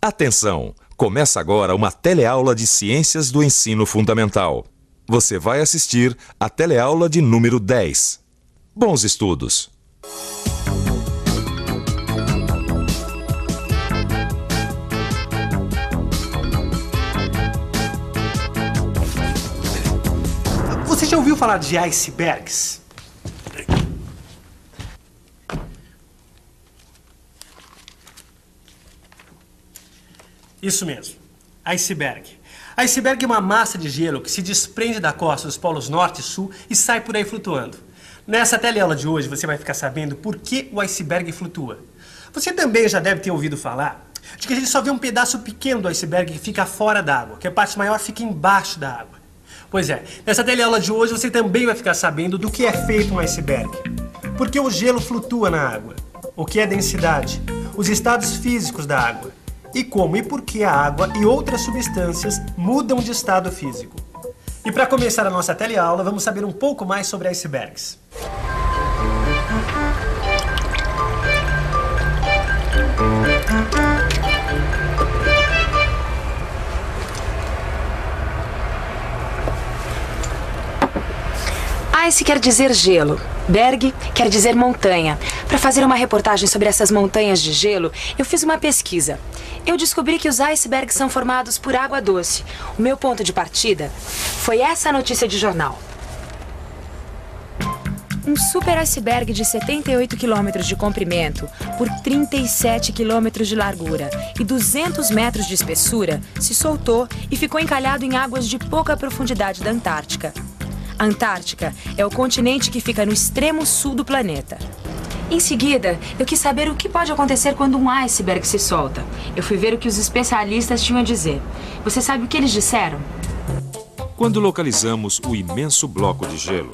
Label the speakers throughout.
Speaker 1: Atenção! Começa agora uma teleaula de Ciências do Ensino Fundamental. Você vai assistir a teleaula de número 10. Bons estudos!
Speaker 2: Você já ouviu falar de icebergs? Isso mesmo, iceberg. Iceberg é uma massa de gelo que se desprende da costa dos polos norte e sul e sai por aí flutuando. Nessa teleaula de hoje você vai ficar sabendo por que o iceberg flutua. Você também já deve ter ouvido falar de que a gente só vê um pedaço pequeno do iceberg que fica fora d'água, que a parte maior fica embaixo da água. Pois é, nessa teleaula de hoje você também vai ficar sabendo do que é feito um iceberg. Por que o gelo flutua na água? O que é densidade? Os estados físicos da água. E como e por que a água e outras substâncias mudam de estado físico. E para começar a nossa teleaula, vamos saber um pouco mais sobre icebergs.
Speaker 3: Ice quer dizer gelo. Berg quer dizer montanha. Para fazer uma reportagem sobre essas montanhas de gelo, eu fiz uma pesquisa. Eu descobri que os icebergs são formados por água doce. O meu ponto de partida foi essa notícia de jornal. Um super iceberg de 78 quilômetros de comprimento por 37 quilômetros de largura e 200 metros de espessura se soltou e ficou encalhado em águas de pouca profundidade da Antártica. A Antártica é o continente que fica no extremo sul do planeta. Em seguida, eu quis saber o que pode acontecer quando um iceberg se solta. Eu fui ver o que os especialistas tinham a dizer. Você sabe o que eles disseram?
Speaker 1: Quando localizamos o imenso bloco de gelo,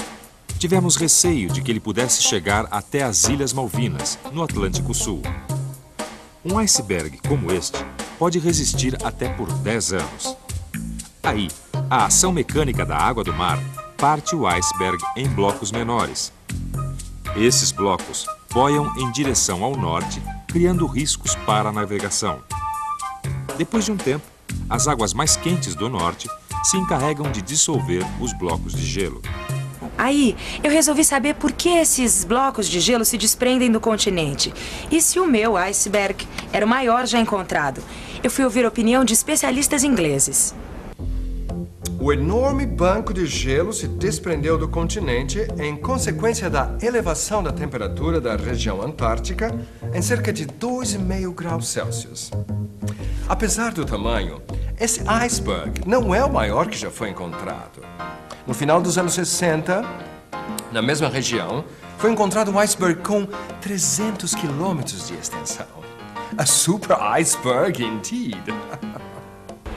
Speaker 1: tivemos receio de que ele pudesse chegar até as Ilhas Malvinas, no Atlântico Sul. Um iceberg como este pode resistir até por 10 anos. Aí, a ação mecânica da água do mar parte o iceberg em blocos menores. Esses blocos boiam em direção ao norte, criando riscos para a navegação. Depois de um tempo, as águas mais quentes do norte se encarregam de dissolver os blocos de gelo.
Speaker 3: Aí, eu resolvi saber por que esses blocos de gelo se desprendem do continente. E se o meu iceberg era o maior já encontrado. Eu fui ouvir a opinião de especialistas ingleses.
Speaker 4: O enorme banco de gelo se desprendeu do continente em consequência da elevação da temperatura da região antártica em cerca de 2,5 graus Celsius. Apesar do tamanho, esse iceberg não é o maior que já foi encontrado. No final dos anos 60, na mesma região, foi encontrado um iceberg com 300 quilômetros de extensão. A super iceberg, indeed!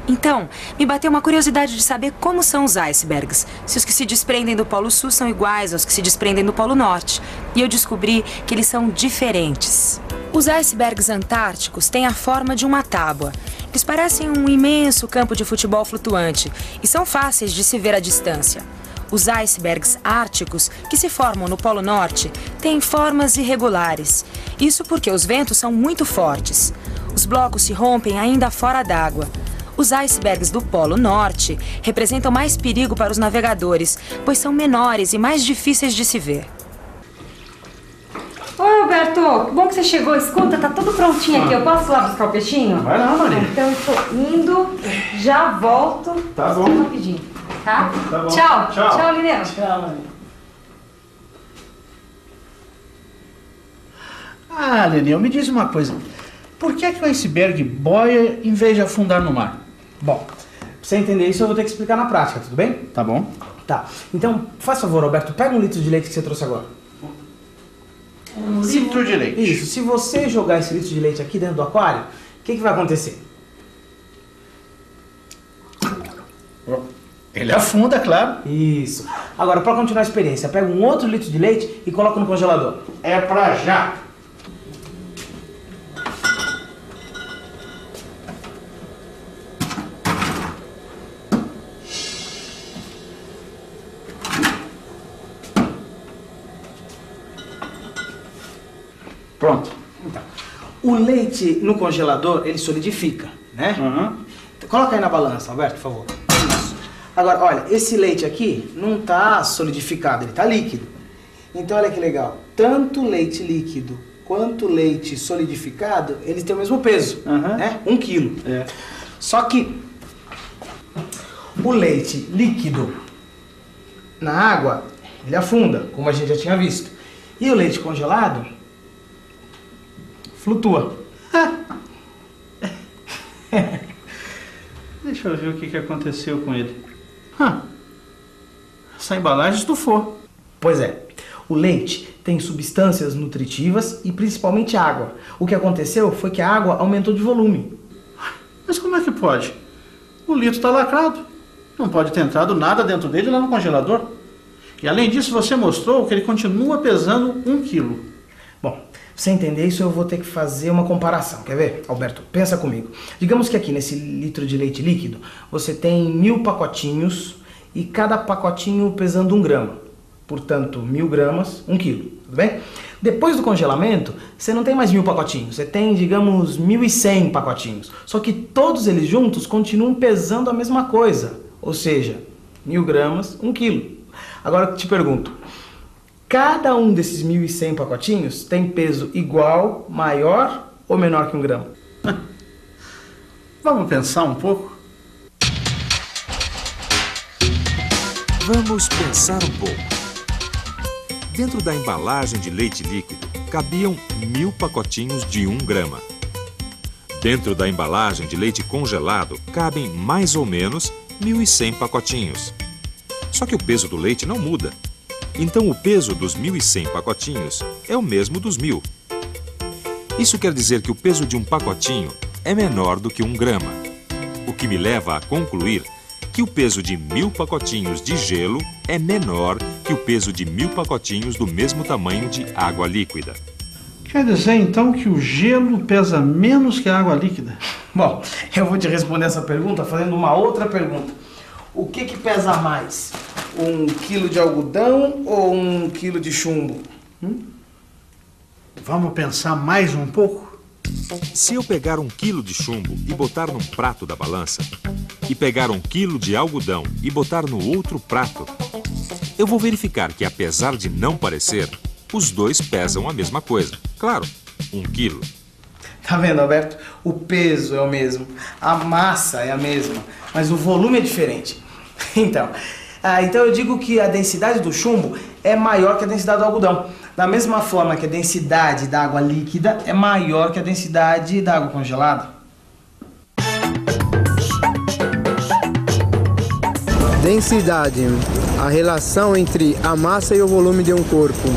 Speaker 3: Então, me bateu uma curiosidade de saber como são os icebergs. Se os que se desprendem do Polo Sul são iguais aos que se desprendem do Polo Norte. E eu descobri que eles são diferentes. Os icebergs antárticos têm a forma de uma tábua. Eles parecem um imenso campo de futebol flutuante e são fáceis de se ver à distância. Os icebergs árticos, que se formam no Polo Norte, têm formas irregulares. Isso porque os ventos são muito fortes. Os blocos se rompem ainda fora d'água. Os icebergs do Polo Norte representam mais perigo para os navegadores, pois são menores e mais difíceis de se ver.
Speaker 5: Oi, Alberto, que bom que você chegou. Escuta, tá tudo prontinho aqui. Eu posso ir lá buscar o peixinho?
Speaker 2: Vai lá, Maria.
Speaker 5: Então eu tô indo, já volto.
Speaker 2: Tá bom.
Speaker 5: Só rapidinho, tá?
Speaker 2: Tá bom.
Speaker 5: Tchau.
Speaker 2: Tchau.
Speaker 5: Tchau, Lineiro.
Speaker 2: Tchau, Maria. Ah, Lenil, me diz uma coisa. Por que é que o iceberg boia em vez de afundar no mar?
Speaker 6: Bom, pra você entender isso eu vou ter que explicar na prática, tudo bem?
Speaker 2: Tá bom.
Speaker 6: Tá, então, faz favor, Roberto, pega um litro de leite que você trouxe agora.
Speaker 2: Um litro de leite.
Speaker 6: Isso, se você jogar esse litro de leite aqui dentro do aquário, o que vai acontecer?
Speaker 2: Ele afunda, claro.
Speaker 6: Isso. Agora, pra continuar a experiência, pega um outro litro de leite e coloca no congelador.
Speaker 2: É pra já.
Speaker 6: Pronto. Então, o leite no congelador, ele solidifica. né? Coloca aí na balança, Alberto, por favor. Isso. Agora, olha, esse leite aqui não tá solidificado, ele tá líquido. Então, olha que legal. Tanto leite líquido quanto leite solidificado, eles têm o mesmo peso, né? 1 quilo. Só que o leite líquido na água, ele afunda, como a gente já tinha visto. E o leite congelado flutua.
Speaker 7: Deixa eu ver o que aconteceu com ele. Essa embalagem estufou.
Speaker 6: Pois é. O leite tem substâncias nutritivas e principalmente água. O que aconteceu foi que a água aumentou de volume.
Speaker 7: Mas como é que pode? O litro está lacrado. Não pode ter entrado nada dentro dele lá no congelador. E além disso, você mostrou que ele continua pesando 1 quilo.
Speaker 6: Bom, pra você entender isso, eu vou ter que fazer uma comparação. Quer ver? Alberto, pensa comigo. Digamos que aqui nesse litro de leite líquido, você tem 1000 pacotinhos e cada pacotinho pesando 1 grama. Portanto, 1000 gramas, 1 quilo, tudo bem? Depois do congelamento, você não tem mais 1000 pacotinhos, você tem, digamos, 1100 pacotinhos. Só que todos eles juntos continuam pesando a mesma coisa, ou seja, 1000 gramas, 1 quilo. Agora eu te pergunto, cada um desses 1100 pacotinhos tem peso igual, maior ou menor que 1 grama?
Speaker 7: Vamos pensar um pouco?
Speaker 1: Vamos pensar um pouco. Dentro da embalagem de leite líquido, cabiam 1000 pacotinhos de 1 grama. Dentro da embalagem de leite congelado, cabem mais ou menos 1100 pacotinhos. Só que o peso do leite não muda. Então o peso dos 1100 pacotinhos é o mesmo dos 1000. Isso quer dizer que o peso de um pacotinho é menor do que 1 grama. O que me leva a concluir que o peso de 1000 pacotinhos de gelo é menor que o peso de 1000 pacotinhos do mesmo tamanho de água líquida.
Speaker 7: Quer dizer, então, que o gelo pesa menos que a água líquida?
Speaker 6: Bom, eu vou te responder essa pergunta fazendo uma outra pergunta. O que pesa mais? 1 quilo de algodão ou 1 quilo de chumbo?
Speaker 7: Vamos pensar mais um pouco?
Speaker 1: Se eu pegar 1 quilo de chumbo e botar num prato da balança, e pegar 1 quilo de algodão e botar no outro prato, eu vou verificar que, apesar de não parecer, os dois pesam a mesma coisa. Claro, 1 quilo.
Speaker 6: Tá vendo, Alberto? O peso é o mesmo, a massa é a mesma, mas o volume é diferente. Então eu digo que a densidade do chumbo é maior que a densidade do algodão. Da mesma forma que a densidade da água líquida é maior que a densidade da água congelada.
Speaker 8: Densidade, a relação entre a massa e o volume de um corpo.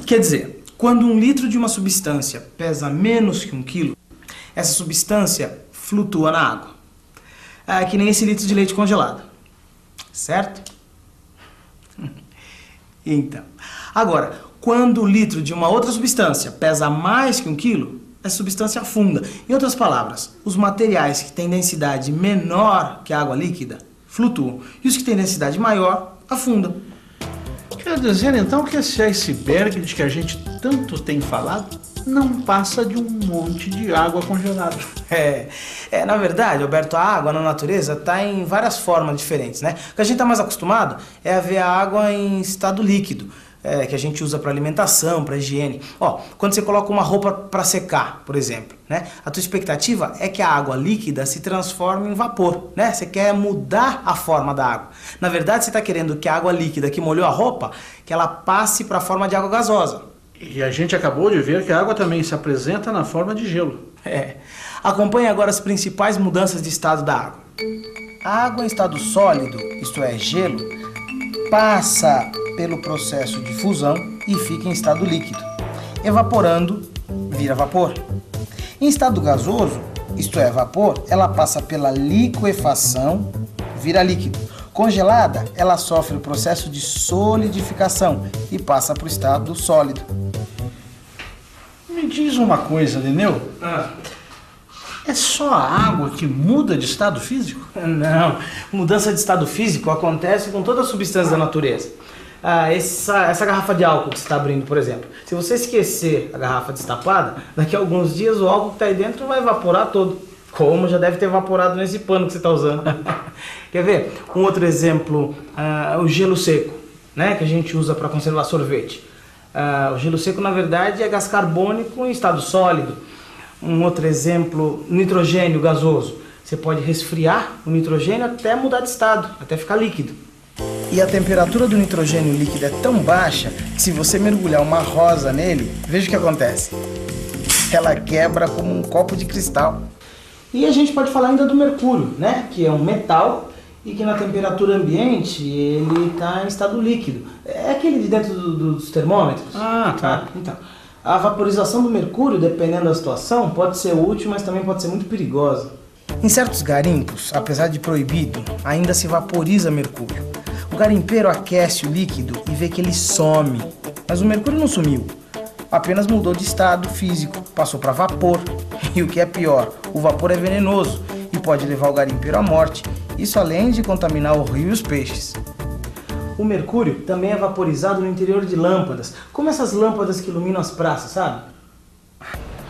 Speaker 6: Quer dizer, quando 1 litro de uma substância pesa menos que 1 quilo, essa substância flutua na água. Que nem esse litro de leite congelado. Certo? Então, agora, quando o litro de uma outra substância pesa mais que 1 quilo, essa substância afunda. Em outras palavras, os materiais que têm densidade menor que a água líquida flutuam, e os que têm densidade maior afundam.
Speaker 7: Quer dizer, então, que esse iceberg de que a gente tanto tem falado não passa de um monte de água congelada.
Speaker 6: Na verdade, Alberto, a água na natureza está em várias formas diferentes, né? O que a gente está mais acostumado é a ver a água em estado líquido, que a gente usa para alimentação, para higiene. Quando você coloca uma roupa para secar, por exemplo, né? A tua expectativa é que a água líquida se transforme em vapor, né? Você quer mudar a forma da água. Na verdade, você está querendo que a água líquida que molhou a roupa, que ela passe para a forma de água gasosa.
Speaker 7: E a gente acabou de ver que a água também se apresenta na forma de gelo.
Speaker 6: Acompanhe agora as principais mudanças de estado da água. A água em estado sólido, isto é, gelo, passa pelo processo de fusão e fica em estado líquido. Evaporando, vira vapor. Em estado gasoso, isto é, vapor, ela passa pela liquefação, vira líquido. Congelada, ela sofre o processo de solidificação e passa para o estado sólido.
Speaker 7: Me diz uma coisa, Lineu. É só a água que muda de estado físico?
Speaker 6: Não, mudança de estado físico acontece com toda a substância da natureza. Essa garrafa de álcool que você está abrindo, por exemplo, se você esquecer a garrafa destapada, daqui a alguns dias o álcool que está aí dentro vai evaporar todo. Como já deve ter evaporado nesse pano que você está usando. Quer ver? Um outro exemplo, o gelo seco, né? Que a gente usa para conservar sorvete. O gelo seco, na verdade, é gás carbônico em estado sólido. Um outro exemplo, nitrogênio gasoso. Você pode resfriar o nitrogênio até mudar de estado, até ficar líquido. E a temperatura do nitrogênio líquido é tão baixa que se você mergulhar uma rosa nele, veja o que acontece. Ela quebra como um copo de cristal. E a gente pode falar ainda do mercúrio, né? Que é um metal e que na temperatura ambiente ele está em estado líquido. É aquele de dentro dos termômetros.
Speaker 7: Ah, tá.
Speaker 6: Então, a vaporização do mercúrio, dependendo da situação, pode ser útil, mas também pode ser muito perigosa. Em certos garimpos, apesar de proibido, ainda se vaporiza mercúrio. O garimpeiro aquece o líquido e vê que ele some. Mas o mercúrio não sumiu. Apenas mudou de estado físico, passou para vapor. E o que é pior, o vapor é venenoso e pode levar o garimpeiro à morte. Isso além de contaminar o rio e os peixes. O mercúrio também é vaporizado no interior de lâmpadas, como essas lâmpadas que iluminam as praças, sabe?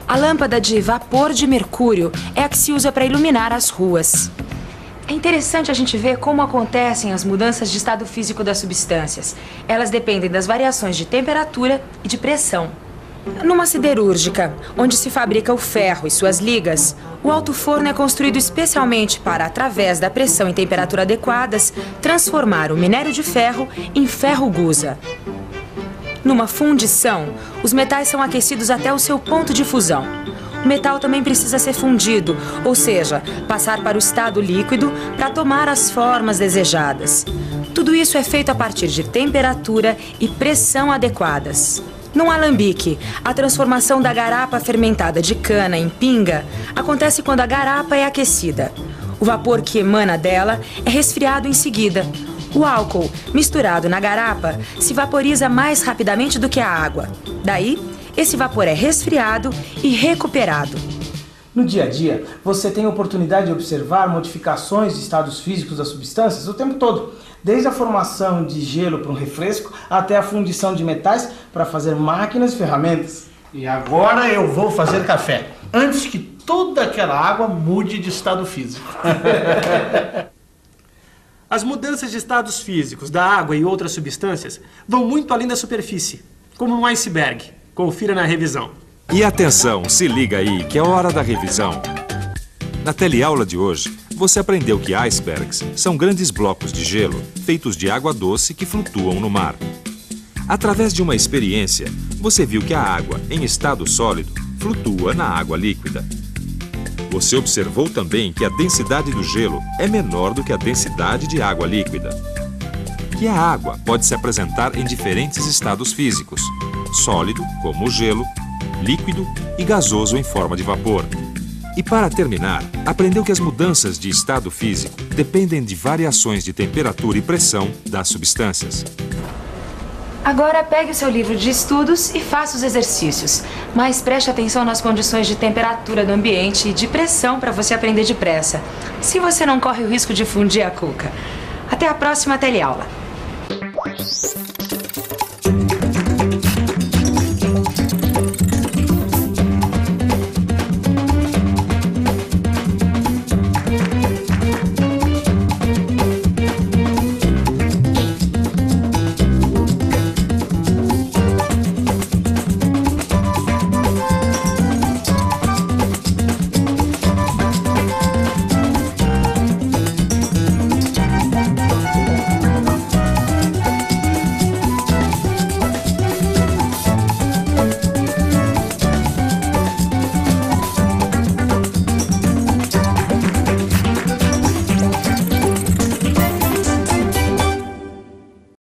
Speaker 3: A lâmpada de vapor de mercúrio é a que se usa para iluminar as ruas. É interessante a gente ver como acontecem as mudanças de estado físico das substâncias. Elas dependem das variações de temperatura e de pressão. Numa siderúrgica, onde se fabrica o ferro e suas ligas, o alto forno é construído especialmente para, através da pressão e temperatura adequadas, transformar o minério de ferro em ferro-gusa. Numa fundição, os metais são aquecidos até o seu ponto de fusão. O metal também precisa ser fundido, ou seja, passar para o estado líquido para tomar as formas desejadas. Tudo isso é feito a partir de temperatura e pressão adequadas. Num alambique, a transformação da garapa fermentada de cana em pinga acontece quando a garapa é aquecida. O vapor que emana dela é resfriado em seguida. O álcool, misturado na garapa, se vaporiza mais rapidamente do que a água. Daí, esse vapor é resfriado e recuperado.
Speaker 6: No dia a dia, você tem a oportunidade de observar modificações de estados físicos das substâncias o tempo todo. Desde a formação de gelo para um refresco, até a fundição de metais para fazer máquinas e ferramentas.
Speaker 7: E agora eu vou fazer café, antes que toda aquela água mude de estado físico.
Speaker 2: As mudanças de estados físicos da água e outras substâncias vão muito além da superfície, como um iceberg. Confira na revisão.
Speaker 1: E atenção, se liga aí que é hora da revisão. Na teleaula de hoje, você aprendeu que icebergs são grandes blocos de gelo feitos de água doce que flutuam no mar. Através de uma experiência, você viu que a água, em estado sólido, flutua na água líquida. Você observou também que a densidade do gelo é menor do que a densidade de água líquida. Que a água pode se apresentar em diferentes estados físicos: sólido, como o gelo, líquido e gasoso em forma de vapor. E para terminar, aprendeu que as mudanças de estado físico dependem de variações de temperatura e pressão das substâncias.
Speaker 3: Agora pegue o seu livro de estudos e faça os exercícios. Mas preste atenção nas condições de temperatura do ambiente e de pressão para você aprender depressa. Se você não corre o risco de fundir a cuca. Até a próxima teleaula.